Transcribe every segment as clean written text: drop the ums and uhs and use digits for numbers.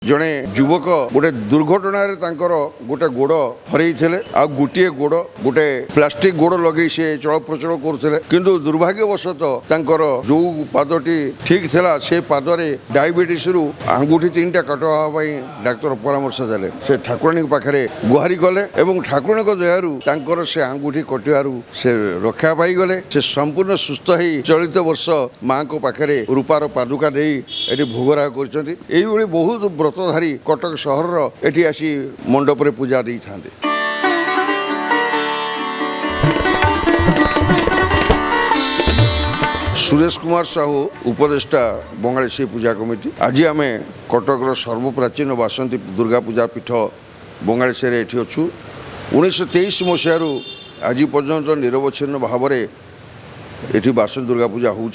जड़े युवक गोटे दुर्घटन गोटे गोड़ हर आ गोटे गोड़ गोटे प्लास्टिक गोड़ लगे से चल प्रचल करुले किंतु दुर्भाग्यवशतः जो पादटी ठीक थिला से पादरे डायबिटीज रु आंगुठी 3टा कटवाई डाक्तर परामर्श देले से ठाकुराणी पाखे गुहारी गले एवं ठाकुराणी दयारू से आंगुठी कटिवारू से रक्षा पाई गले से संपूर्ण सुस्थ हो चलित वर्ष माँ को पाखे रूपार पादुका दे भोगरा कर बहुत व्रतधारी कटक सहर एटी आसी मंडप रे पूजा दे था। सुरेश कुमार साहू उपदेष्टा बंगाली से पूजा कमिटी आज आम कटक सर्वप्राचीन बासंती दुर्गा पूजा पीठ बंगाली से अच्छू 1923 मसीह आज पर्यंत निरवच्छिन्न भाव में ये बासंती दुर्गा पूजा हो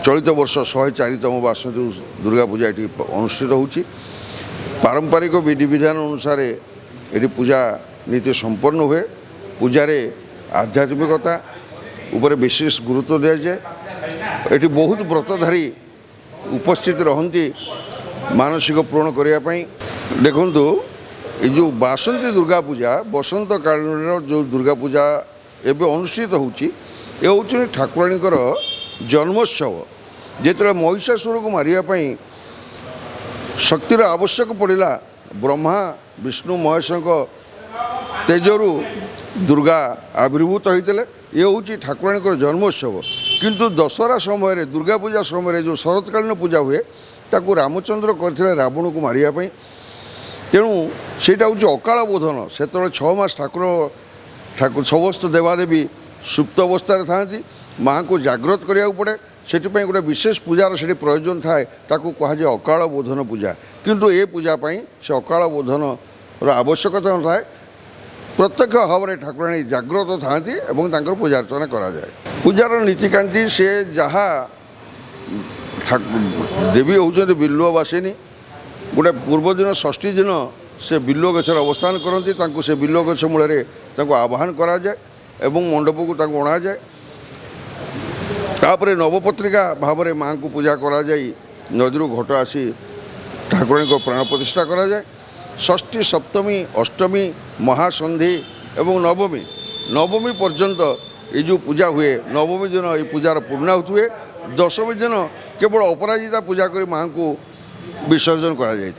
चलित वर्ष 104तम बासंती दुर्गा पूजा ये अनुष्ठित होची पारंपरिक विधि विधान अनुसार ये पूजा नीति संपन्न हुए पूजारे आध्यात्मिकता उपर विशेष गुरुत्व दिया जाए ये बहुत व्रतधारी उपस्थित रहती मानसिक पूर्ण करने देखु ये जो बासंती दुर्गा पूजा बसंत काल जो दुर्गा पूजा एवं अनुष्ठित होची ये हूँ ठाकुराणी जन्मोत्सव जिते महिषासुर को मारियापाई शक्तिर आवश्यक पड़ा ब्रह्मा विष्णु महेश तेजरू दुर्गा आविर्भूत होते ये हूँ ठाकुराणी जन्मोत्सव किंतु दशहरा समय दुर्गा पूजा समय जो शरतकालीन पूजा हुए ताकू रामचंद्र करते रावण को मारियापाई तेणु सेटा हूँ अकाल बोधन से 6 मास ठाकुर समस्त देवादेवी सुप्त अवस्था था माँ को जागृत करिया पड़े से गोटे विशेष पूजार से प्रयोजन थाए ताकू कहुए अकाल बोधन पूजा किंतु ए पूजापाई से अकाल बोधन आवश्यकता थाए प्रत्यक्ष भाव में ठाकुराणी जागृत था पूजा अर्चना करा जाए पूजार नीतिकांति से जहाँ देवी होती बिल्ववासिनी गोटे पूर्वदिन षष्ठी दिन से बिल्व गछर अवस्थान करती से बिल्व गछ मूल आह्वान करा जाए एवं मंडप को अणा जाए तापर नवपत्रिका भाव में माँ को पूजा करा जाई नदीरू घट आसी ठाकुराणी को प्राण प्रतिष्ठा करा जाए षष्ठी सप्तमी अष्टमी महासंधि एवं नवमी पर्यंत ये जो पूजा हुए नवमी दिन ये पूजार पूर्णाहुति हुए दशमी दिन केवल अपराजिता पूजा कर माँ को विसर्जन करा जाए।